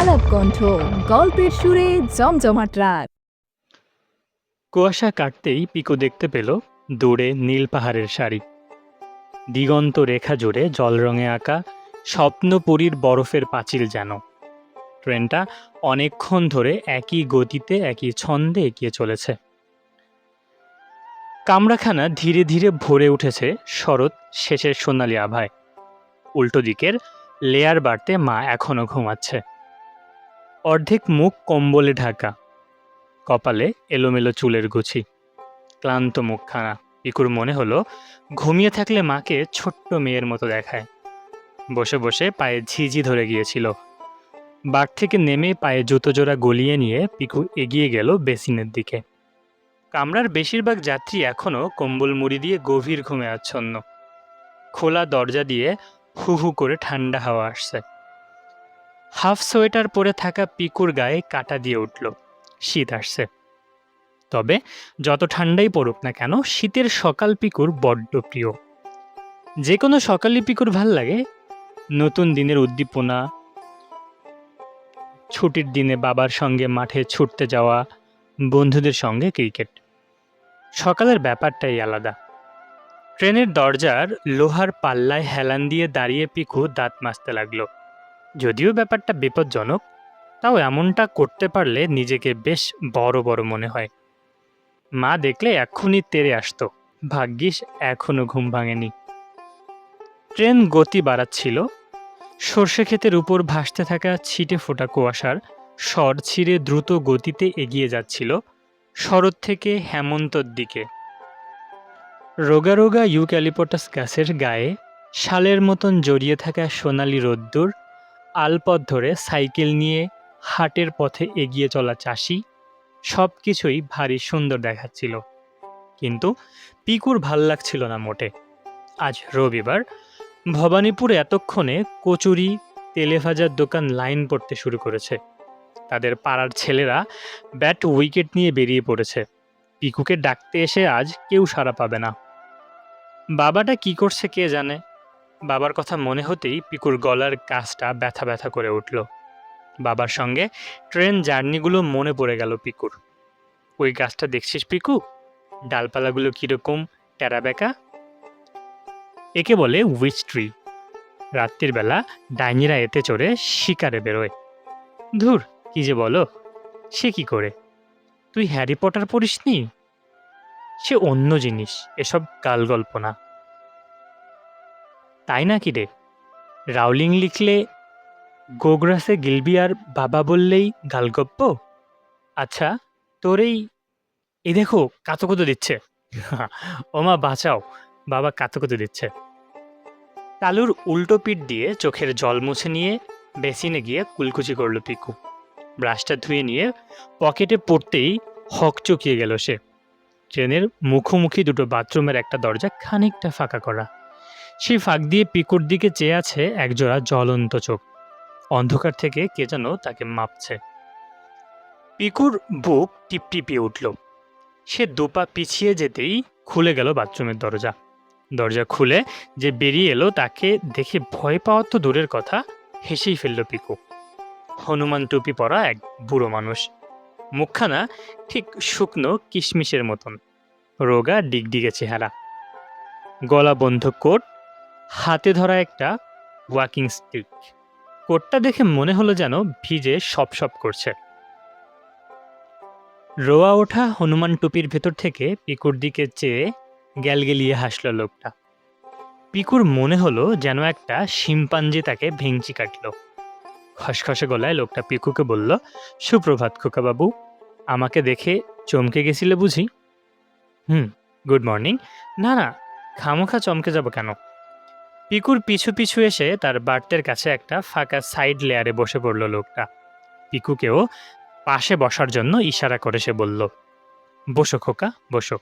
আলাপ কণ্ঠ, গল্পের সুরে জমজমাট রাত। কুয়াশা কাটতেই পিকু দেখতে পেল দূরে নীল পাহাড়ের সারি, দিগন্ত রেখা জুড়ে জলরঙে আঁকা স্বপ্নপুরীর বরফের পাঁচিল যেন। ট্রেনটা অনেকক্ষণ ধরে একই গতিতে একই ছন্দে এগিয়ে চলেছে। কামরাখানা ধীরে ধীরে ভরে উঠেছে শরৎ শেষের সোনালি আভায়। উল্টো দিকের লেয়ার বাড়তে মা এখনো ঘুমাচ্ছে, অর্ধেক মুখ কম্বলে ঢাকা, কপালে এলোমেলো চুলের গুছি, ক্লান্ত মুখখানা। পিকুর মনে হলো ঘুমিয়ে থাকলে মাকে ছোট্ট মেয়ের মতো দেখায়। বসে বসে পায়ে ঝিঝি ধরে গিয়েছিল। বাড় থেকে নেমে পায়ে জুতো জোড়া গলিয়ে নিয়ে পিকু এগিয়ে গেল বেসিনের দিকে। কামরার বেশিরভাগ যাত্রী এখনও কম্বল মুড়ি দিয়ে গভীর ঘুমে আচ্ছন্ন। খোলা দরজা দিয়ে হু হু করে ঠান্ডা হাওয়া আসছে। হাফ সোয়েটার পরে থাকা পিকুর গায়ে কাঁটা দিয়ে উঠল। শীত আসছে। তবে যত ঠান্ডাই পড়ুক না কেন, শীতের সকাল পিকুর বড্ড প্রিয়। যে কোনো সকালই পিকুর ভাল লাগে। নতুন দিনের উদ্দীপনা, ছুটির দিনে বাবার সঙ্গে মাঠে ছুটতে যাওয়া, বন্ধুদের সঙ্গে ক্রিকেট। সকালের ব্যাপারটাই আলাদা। ট্রেনের দরজার লোহার পাল্লায় হেলান দিয়ে দাঁড়িয়ে পিকু দাঁত মাজতে লাগলো। যদিও ব্যাপারটা বিপজ্জনক, তাও এমনটা করতে পারলে নিজেকে বেশ বড় বড় মনে হয়। মা দেখলে এক্ষুনি তেড়ে আসতো। ভাগ্যিস এখনো ঘুম ভাঙেনি। ট্রেন গতি বাড়াচ্ছিল। সর্ষে ক্ষেতের উপর ভাসতে থাকা ছিটে ফোটা কুয়াশার স্বর ছিঁড়ে দ্রুত গতিতে এগিয়ে যাচ্ছিল শরৎ থেকে হেমন্তর দিকে। রোগা রোগা ইউক্যালিপটাস গাছের গায়ে শালের মতন জড়িয়ে থাকা সোনালি রোদ্দুর, আলপথ ধরে সাইকেল নিয়ে হাটের পথে এগিয়ে চলা চাষি, সব কিছুই ভারী সুন্দর দেখাচ্ছিল। কিন্তু পিকুর ভাল লাগছিল না মোটে। আজ রবিবার। ভবানীপুরে এতক্ষণে কচুরি, তেলে ভাজার দোকান লাইন পড়তে শুরু করেছে। তাদের পাড়ার ছেলেরা ব্যাট উইকেট নিয়ে বেরিয়ে পড়েছে। পিকুকে ডাকতে এসে আজ কেউ সাড়া পাবে না। বাবাটা কি করছে কে জানে। বাবার কথা মনে হতেই পিকুর গলার কাছটা ব্যথা ব্যথা করে উঠল। বাবার সঙ্গে ট্রেন জার্নিগুলো মনে পড়ে গেল পিকুর। ওই গাছটা দেখছিস পিকু, ডালপালাগুলো কিরকম টেরা বেঁকা। একে বলে উইচ ট্রি। রাত্রির বেলা ডাইনিরা এতে চড়ে শিকারে বেরোয়। ধুর, কি যে বলো। সে কি করে? তুই হ্যারি পটার পড়িসনি? সে অন্য জিনিস, এসব গালগল্প না। তাই নাকি রে? রাউলিং লিখলে গোগ্রাসে গিলবি আর বাবা বললেই গালগপ্প? আচ্ছা, তোর এই দেখো কাতুকুতু দিচ্ছে। ওমা বাঁচাও, বাবা কাতুকুতু দিচ্ছে। তালুর উল্টো পিঠ দিয়ে চোখের জল মুছে নিয়ে বেসিনে গিয়ে কুলকুচি করল পিকু। ব্রাশটা ধুয়ে নিয়ে পকেটে পড়তেই হকচকিয়ে গেল সে। ট্রেনের মুখোমুখি দুটো বাথরুমের একটা দরজা খানিকটা ফাঁকা করা। সেই ফাঁক দিয়ে পিকুর দিকে চেয়ে আছে একজোড়া জ্বলন্ত চোখ। অন্ধকার থেকে কে যেন তাকে মাপছে। পিকুর বুক টিপটিপিয়ে উঠল। সে দুপা পিছিয়ে যেতেই খুলে গেল বাথরুমের দরজা। দরজা খুলে যে বেরিয়ে এলো তাকে দেখে ভয় পাওয়া তো দূরের কথা, হেসেই ফেলল পিকু। হনুমান টুপি পরা এক বুড়ো মানুষ। মুখখানা ঠিক শুকনো কিশমিশের মতন, রোগা ডিগডিগে চেহারা, গলা বন্ধ কোট, হাতে ধরা একটা ওয়াকিং স্টিক। কোটটা দেখে মনে হলো যেন ভিজে সপ সপ করছে। রোয়া ওঠা হনুমান টুপির ভেতর থেকে পিকুর দিকে চেয়ে গ্যালগেলিয়ে হাসল লোকটা। পিকুর মনে হলো যেন একটা শিম্পাঞ্জি তাকে ভেঙচি কাটল। খসখসে গলায় লোকটা পিকুকে বলল, সুপ্রভাত খোকাবাবু। আমাকে দেখে চমকে গেছিলে বুঝি? Good morning. না না, খামোখা চমকে যাব কেন? পিকুর পিছু পিছু এসে তার বার্তের কাছে একটা ফাঁকা সাইড লেয়ারে বসে পড়ল লোকটা। পিকুকেও পাশে বসার জন্য ইশারা করে সে বলল, বসো খোকা, বসো।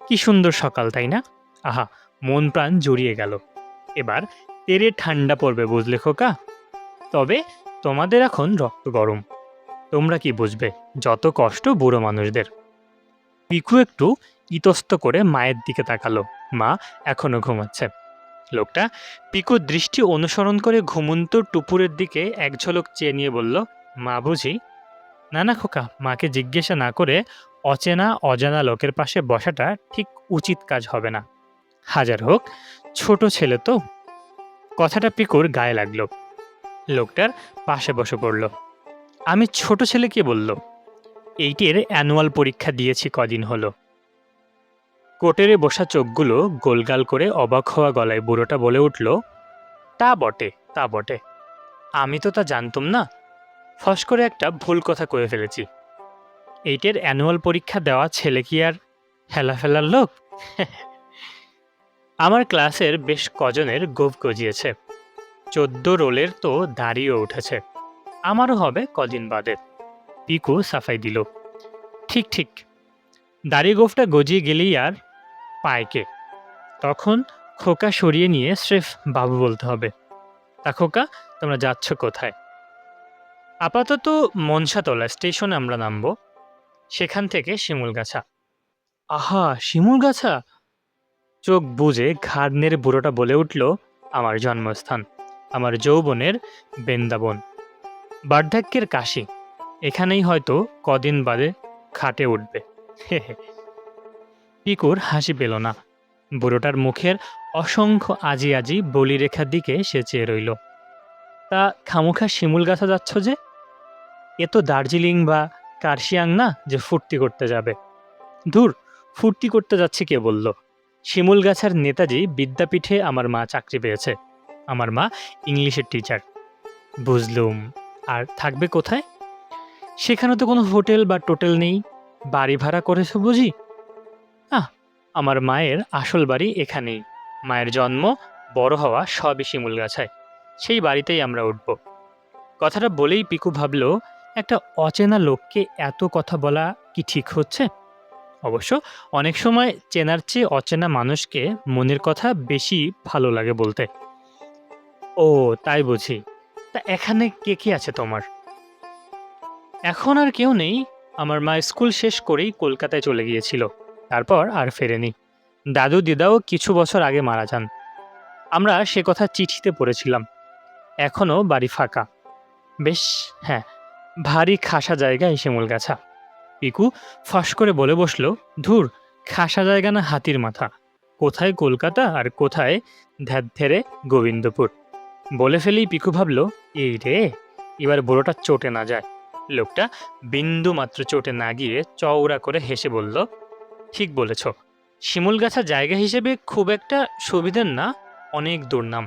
কি সুন্দর সকাল, তাই না? আহা, মন প্রাণ জুড়িয়ে গেল। এবার তেরে ঠান্ডা পড়বে বুঝলে খোকা। তবে তোমাদের এখন রক্ত গরম। তোমরা কি বুঝবে যত কষ্ট বুড়ো মানুষদের। পিকু একটু ইতস্ত করে মায়ের দিকে তাকালো। মা এখনো ঘুমাচ্ছে। লোকটা পিকুর দৃষ্টি অনুসরণ করে ঘুমন্ত টুপুরের দিকে এক ঝলক চেয়ে নিয়ে বলল, মা বুঝি? না না খোকা, মাকে জিজ্ঞাসা না করে অচেনা অজানা লোকের পাশে বসাটা ঠিক উচিত কাজ হবে না। হাজার হোক ছোট ছেলে তো। কথাটা পিকুর গায়ে লাগলো। লোকটার পাশে বসে পড়ল। আমি ছোট ছেলে কে বলল? এইটের অ্যানুয়াল পরীক্ষা দিয়েছি কদিন হলো। কোটেরে বসা চোখগুলো গোলগাল করে অবাক হওয়া গলায় বুড়োটা বলে উঠল, তা বটে, তা বটে। আমি তো তা জানতুম না। ফস করে একটা ভুল কথা কয়ে ফেলেছি। এইটের অ্যানুয়াল পরীক্ষা দেওয়া ছেলে কি আর হেলা ফেলার লোক? আমার ক্লাসের বেশ কজনের গোঁফ গজিয়েছে। 14 রোলের তো দাড়িও উঠেছে। আমারও হবে কদিন বাদে। পিকু সাফাই দিল। ঠিক ঠিক, দাড়ি গোঁফটা গজিয়ে গেলেই আর পায়কে। তখন খোকা সরিয়ে নিয়ে স্রেফ বাবু বলতে হবে। তা খোকা, তোমরা যাচ্ছ কোথায়? আপাতত মনসাতলা স্টেশনে আমরা নামবো। সেখান থেকে শিমুলগাছা। আহা, শিমুলগাছা! চোখ বুজে ঘাড় নেড়ে বুড়োটা বলে উঠল, আমার জন্মস্থান, আমার যৌবনের বৃন্দাবন, বার্ধক্যের কাশি। এখানেই হয়তো কদিন বাদে খাটে উঠবে। পিকুর হাসি পেল না। বুড়োটার মুখের অসংখ্য আজি আজি বলিরেখার দিকে সে চেয়ে রইল। তা খামোখা শিমুল গাছা যাচ্ছ যে? এ তো দার্জিলিং বা কার্শিয়াং না যে ফুর্তি করতে যাবে। ধুর, ফুর্তি করতে যাচ্ছি কে বলল? শিমুলগাছার নেতাজি বিদ্যাপীঠে আমার মা চাকরি পেয়েছে। আমার মা ইংলিশের টিচার। বুঝলুম। আর থাকবে কোথায়? সেখানে তো কোনো হোটেল বা টোটেল নেই। বাড়ি ভাড়া করেছো বুঝি? আহ, আমার মায়ের আসল বাড়ি এখানেই। মায়ের জন্ম, বড় হওয়া সবই শিমুলগাছায়। সেই বাড়িতেই আমরা উঠব। কথাটা বলেই পিকু ভাবল, একটা অচেনা লোককে এত কথা বলা কি ঠিক হচ্ছে? অবশ্য অনেক সময় চেনার চেয়ে অচেনা মানুষকে মনের কথা বেশি ভালো লাগে বলতে। ও তাই বুঝি। তা এখানে কে কে আছে তোমার? এখন আর কেউ নেই। আমার মা স্কুল শেষ করেই কলকাতায় চলে গিয়েছিল। তারপর আর ফেরেনি। দাদু দিদাও কিছু বছর আগে মারা যান। আমরা সে কথা চিঠিতে পড়েছিলাম। এখনো বাড়ি ফাঁকা। বেশ, হ্যাঁ, ভারী খাসা জায়গা এই শিমুলগাছা। পিকু ফস করে বলে বসল, ধুর, খাসা জায়গা না হাতির মাথা। কোথায় কলকাতা আর কোথায় ধ্যাত্তেরে গোবিন্দপুর। বলে ফেলেই পিকু ভাবল, এই রে, এবার বুড়োটা চটে না যায়। লোকটা বিন্দু মাত্র চটে না গিয়ে চওড়া করে হেসে বলল, ঠিক বলেছ। শিমুলগাছা জায়গা হিসেবে খুব একটা সুবিধের না, অনেক দুর্নাম।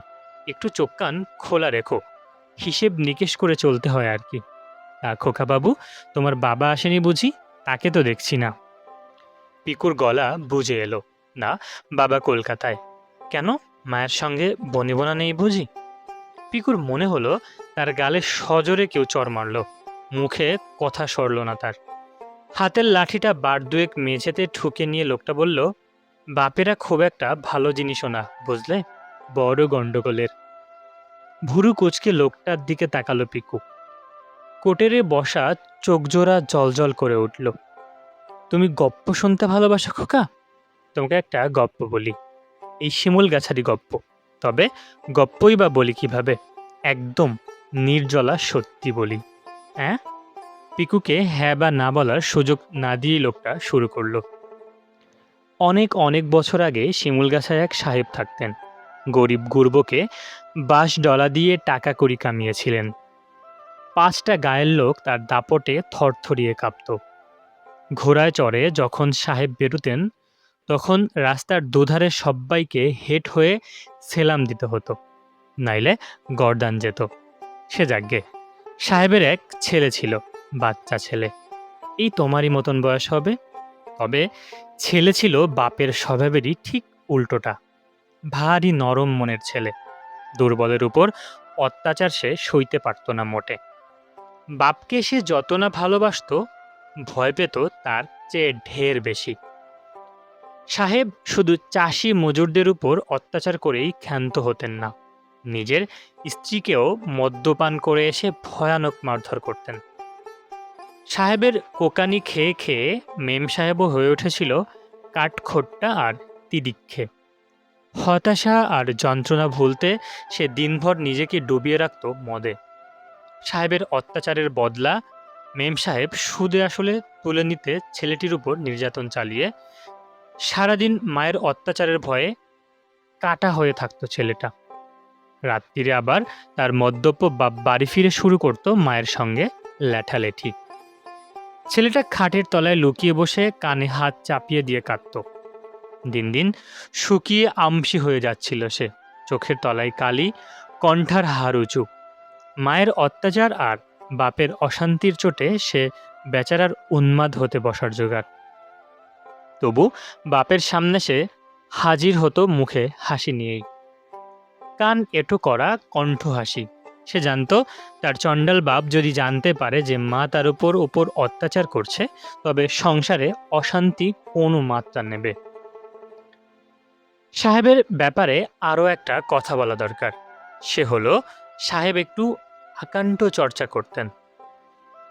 একটু চোখ কান খোলা রেখো। হিসেব নিকেশ করে চলতে হয় আর কি। তা খোকা বাবু, তোমার বাবা আসেনি বুঝি? তাকে তো দেখছি না। পিকুর গলা বুঝে এলো। না, বাবা কলকাতায়। কেন, মায়ের সঙ্গে বনিবনা নেই বুঝি? পিকুর মনে হলো তার গালে সজোরে কেউ চড় মারল। মুখে কথা সরল না তার। হাতের লাঠিটা বার দুয়েক মেঝেতে ঠুকে নিয়ে লোকটা বলল, বাপেরা খুব একটা ভালো জিনিসও না, বুঝলে, বড় গন্ডগোলের। ভুরু কুচকে লোকটার দিকে তাকালো পিকু। কোটেরে বসা চোখজোড়া জলজল করে উঠল। তুমি গপ্প শুনতে ভালোবাসো খোকা? তোমাকে একটা গপ্প বলি। এই শিমুল গাছারি গপ্প। তবে গপ্পই বা বলি কিভাবে? একদম নির্জলা সত্যি বলি। হ্যাঁ? পিকুকে হ্যাঁ বা না বলার সুযোগ না দিয়ে লোকটা শুরু করলো। অনেক অনেক বছর আগে শিমুলগাছায় এক সাহেব থাকতেন। গরিব গুরবকে বাঁশ ডলা দিয়ে টাকা কড়ি কামিয়েছিলেন। 5টা গায়ের লোক তার দাপটে থরথরিয়ে কাঁপত। ঘোড়ায় চড়ে যখন সাহেব বেরুতেন, তখন রাস্তার দুধারে সব্বাইকে হেঁট হয়ে সেলাম দিতে হতো, নাইলে গরদান যেত। সে যাগ্গে, সাহেবের এক ছেলে ছিল, বাচ্চা ছেলে, এই তোমারই মতন বয়স হবে। তবে ছেলে ছিল বাপের স্বভাবেরই ঠিক উল্টোটা। ভারী নরম মনের ছেলে। দুর্বলের উপর অত্যাচার সে সইতে পারত না মোটে। বাপকে সে যত না ভালোবাসত, ভয় পেত তার চেয়ে ঢের বেশি। সাহেব শুধু চাষি মজুরদের উপর অত্যাচার করেই ক্ষান্ত হতেন না, নিজের স্ত্রীকেও মদ্যপান করে এসে ভয়ানক মারধর করতেন। সাহেবের কোকানি খেয়ে খেয়ে মেম সাহেবও হয়ে উঠেছিল কাঠখোট্টা আর তিদিক্ষে। হতাশা আর যন্ত্রণা ভুলতে সে দিনভর নিজেকে ডুবিয়ে রাখত মদে। সাহেবের অত্যাচারের বদলা মেম সাহেব সুদে আসলে তুলে নিতে ছেলেটির উপর নির্যাতন চালিয়ে সারাদিন মায়ের অত্যাচারের ভয়ে কাটা হয়ে থাকতো ছেলেটা। রাত্রিরে আবার তার মদ্যপ বাপ বাড়ি ফিরে শুরু করত মায়ের সঙ্গে ল্যাঠালেঠি। ছেলেটা খাটের তলায় লুকিয়ে বসে কানে হাত চাপিয়ে দিয়ে কাঁদত। দিন দিন শুকিয়ে আমসি হয়ে যাচ্ছিল সে, চোখের তলায় কালি, কণ্ঠার হাড় উঁচু। মায়ের অত্যাচার আর বাপের অশান্তির চোটে সে বেচারার উন্মাদ হতে বসার জোগাড়। তবু বাপের সামনে সে হাজির হতো মুখে হাসি নিয়েই, কান এঁটো করা কণ্ঠ হাসি। সে জানত তার চণ্ডাল বাপ যদি জানতে পারে যে মা তার উপর অত্যাচার করছে, তবে সংসারে অশান্তি কোনো মাত্রা নেবে। সাহেবের ব্যাপারে আরও একটা কথা বলা দরকার। সে হলো, সাহেব একটু আকাণ্ড চর্চা করতেন,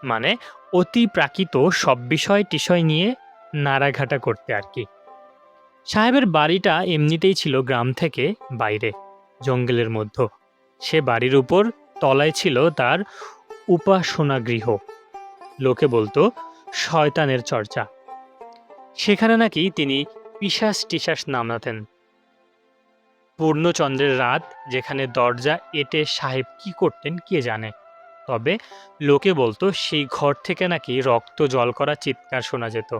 মানে অতি প্রাকৃত সব টিষয় নিয়ে নাড়াঘাটা করতে আর কি। সাহেবের বাড়িটা এমনিতেই ছিল গ্রাম থেকে বাইরে, জঙ্গলের মধ্যে। সে বাড়ির উপর তলায় ছিল তার উপাসনা গৃহ। লোকে বলতো শয়তানের চর্চা। সেখানে নাকি তিনি পিশাচ টিশাচ নামাতেন। পূর্ণচন্দ্রের রাত যেখানে দরজা এঁটে সাহেব কি করতেন কে জানে। তবে লোকে বলতো সেই ঘর থেকে নাকি রক্ত জল করা চিৎকার শোনা যেত।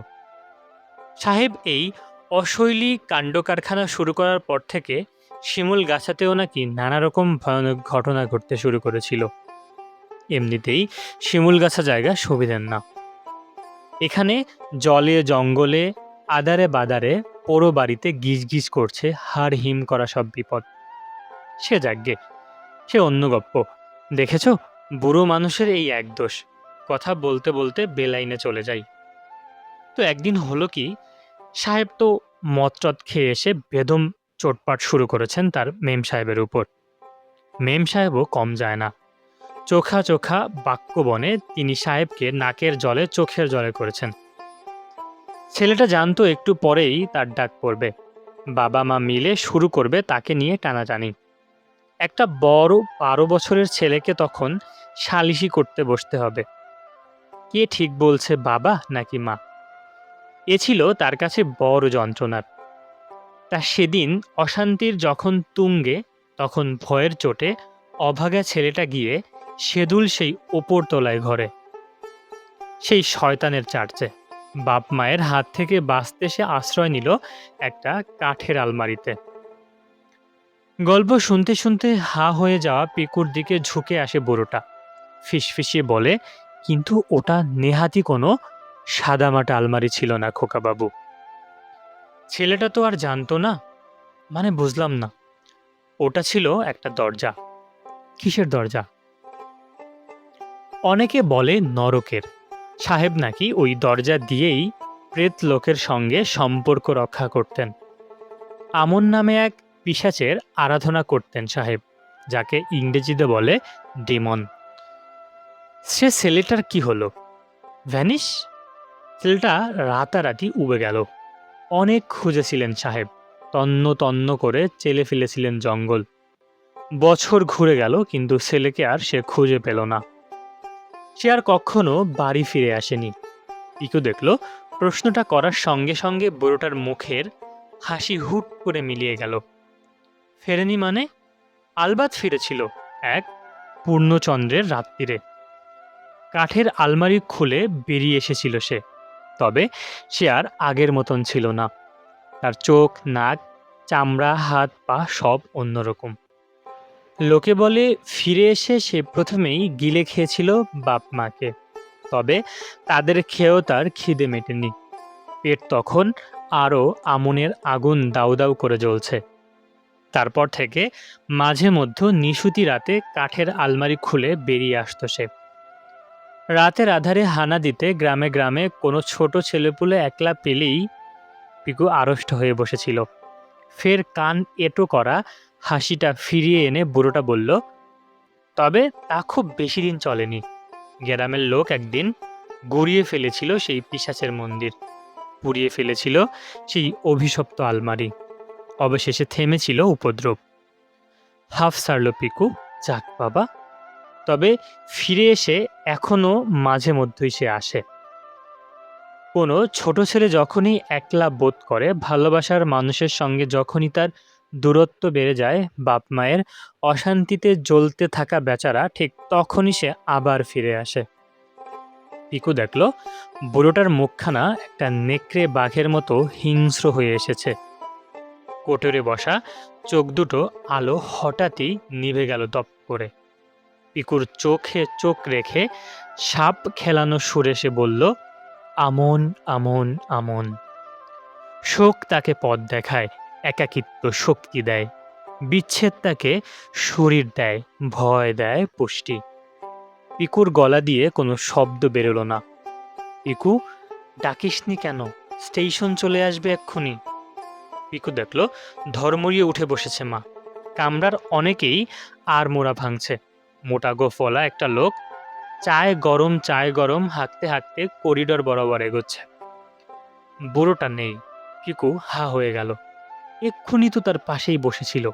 সাহেব এই অশৈলী কাণ্ডকারখানা শুরু করার পর থেকে শিমুল গাছাতেও নাকি নানা রকম ভয়ানক ঘটনা ঘটতে শুরু করেছিল। এমনিতেই শিমুল গাছা জায়গা সুবিধের না। এখানে জলে জঙ্গলে আদারে বাদারে পোড়ো বাড়িতে গিজ গিজ করছে হাড় হিম করা সব বিপদ। সে যাগ্গে, সে অন্য গপ্প। দেখেছ, বুড়ো মানুষের এই এক দোষ, কথা বলতে বলতে বেলাইনে চলে যায়। তো একদিন হলো কি, সাহেব তো মদটদ খেয়ে এসে বেদম চোটপাট শুরু করেছেন তার মেম সাহেবের উপর। মেম সাহেবও কম যায় না। চোখা চোখা বাক্য বনে তিনি সাহেবকে নাকের জলে চোখের জলে করেছেন। ছেলেটা জানতো একটু পরেই তার ডাক পড়বে, বাবা মা মিলে শুরু করবে তাকে নিয়ে টানাটানি। একটা বড় 12 বছরের ছেলেকে তখন সালিশি করতে বসতে হবে। কে ঠিক বলছে, বাবা নাকি মা? এ ছিল তার কাছে বড় যন্ত্রণার। তা সেদিন অশান্তির যখন তুঙ্গে, তখন ভয়ের চোটে অভাগা ছেলেটা গিয়ে সেদুল সেই ওপরতলায় ঘরে, সেই শয়তানের চার্চে। বাপ মায়ের হাত থেকে বাঁচতে সে আশ্রয় নিল একটা কাঠের আলমারিতে। গল্প শুনতে শুনতে হা হয়ে যাওয়া পিকুর দিকে ঝুঁকে আসে বুড়োটা, ফিসফিসিয়ে বলে, কিন্তু ওটা নেহাতি কোনো সাদামাটা আলমারি ছিল না খোকাবাবু। ছেলেটা তো আর জানতো না। মানে বুঝলাম না। ওটা ছিল একটা দরজা। কিসের দরজা? অনেকে বলে নরকের। সাহেব নাকি ওই দরজা দিয়েই প্রেত লোকের সঙ্গে সম্পর্ক রক্ষা করতেন। আমন নামে এক পিশাচের আরাধনা করতেন সাহেব, যাকে ইংরেজিতে বলে ডেমন। সে ছেলেটার কি হলো? ভ্যানিশ? ছেলেটা রাতারাতি উবে গেল। অনেক খুঁজেছিলেন সাহেব, তন্ন তন্ন করে চেলে ফেলেছিলেন জঙ্গল। বছর ঘুরে গেল, কিন্তু ছেলেকে আর সে খুঁজে পেল না। সে আর কখনো বাড়ি ফিরে আসেনি। পিকু দেখল, প্রশ্নটা করার সঙ্গে সঙ্গে বুড়োটার মুখের হাসি হুট করে মিলিয়ে গেল। ফেরেনি মানে? আলবাত ফিরেছিল, এক পূর্ণচন্দ্রের রাত্রিরে। কাঠের আলমারি খুলে বেরিয়ে এসেছিল সে। তবে সে আর আগের মতন ছিল না। তার চোখ, নাক, চামড়া, হাত পা সব অন্যরকম। লোকে বলে ফিরে এসে সে প্রথমেই গিলে খেয়েছিল বাপ মাকে। তবে তাদের খেয়েও তার খিদে মেটেনি। পেট তখন আরও আমনের আগুন দাউ দাউ করে জ্বলছে। তারপর থেকে মাঝে মধ্যে নিশুতি রাতে কাঠের আলমারি খুলে বেরিয়ে আসত সে। রাতের আধারে হানা দিতে গ্রামে গ্রামে কোনো ছোট ছেলেপুলে একলা পেলেই পিকু আড়ষ্ট হয়ে বসেছিল। ফের কান এঁটো করা হাসিটা ফিরিয়ে এনে বুড়োটা বলল, তবে তা খুব বেশি দিন চলেনি। গ্রামের লোক একদিন গুড়িয়ে ফেলেছিল সেই পিশাচের মন্দির, পুড়িয়ে ফেলেছিল সেই অভিশপ্ত আলমারি। অবশেষে থেমেছিল উপদ্রব। হাফ ছাড়ল পিকু, যাক বাবা। তবে ফিরে এসে এখনো মাঝে মধ্যেই সে আসে। কোনো ছোট ছেলে যখনই একলা বোধ করে, ভালোবাসার মানুষের সঙ্গে যখনই তার দূরত্ব বেড়ে যায়, বাপ মায়ের অশান্তিতে জ্বলতে থাকা বেচারা ঠিক তখনই সে আবার ফিরে আসে। পিকু দেখল বুড়োটার মুখখানা একটা নেকড়ে বাঘের মতো হিংস্র হয়ে এসেছে। কোটরে বসা চোখ দুটো আলো হঠাৎই নিভে গেল দপ করে। পিকুর চোখে চোখ রেখে সাপ খেলানো সুরে সে বলল, আমন আমন আমন। শোক তাকে পথ দেখায়, একাকিত্ব শক্তি দেয়, বিচ্ছেদ তাকে শরীর দেয়, ভয় দেয় পুষ্টি। পিকুর গলা দিয়ে কোনো শব্দ বেরোলো না। পিকু, ডাকিসনি কেন? স্টেশন চলে আসবে এক্ষুনি। পিকু দেখল ধর্মরিয়ে উঠে বসেছে মা। কামরার অনেকেই আর মোড়া ভাঙছে। মোটা গোফওয়ালা একটা লোক চায় গরম হাঁকতে হাঁকতে করিডর বরাবর এগোচ্ছে। বুড়োটা নেই। পিকু হা হয়ে গেল। এক্ষুনি তো তার পাশেই বসেছিল।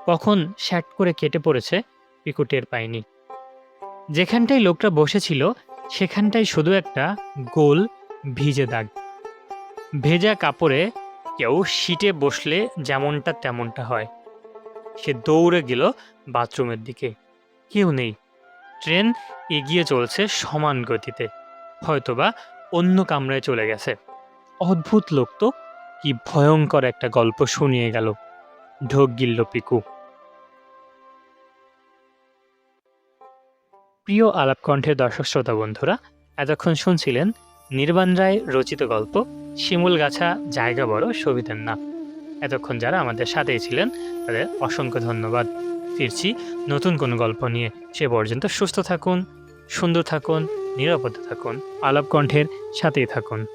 কখন শ্যাট করে কেটে পড়েছে পিকু টের পায়নি। যেখানটায় লোকটা বসেছিল সেখানটায় শুধু একটা গোল ভিজে দাগ। ভেজা কাপড়ে কেউ সিটে বসলে যেমনটা তেমনটা হয়। সে দৌড়ে গেল বাথরুমের দিকে। কেউ নেই। ট্রেন এগিয়ে চলছে সমান গতিতে। হয়তোবা অন্য কামরায় চলে গেছে। অদ্ভুত লোক তো, কি ভয়ঙ্কর একটা গল্প শুনিয়ে গেল। ঢোক গিলল পিকু। প্রিয় আলাপকণ্ঠের দর্শক শ্রোতা বন্ধুরা, এতক্ষণ শুনছিলেন নির্বাণ রায় রচিত গল্প শিমুলগাছা জায়গা বড় সবিতার না। এতক্ষণ যারা আমাদের সাথেই ছিলেন তাদের অসংখ্য ধন্যবাদ। ফিরছি নতুন কোনো গল্প নিয়ে। সে পর্যন্ত সুস্থ থাকুন, সুন্দর থাকুন, নিরাপদে থাকুন, আলাপকণ্ঠের সাথেই থাকুন।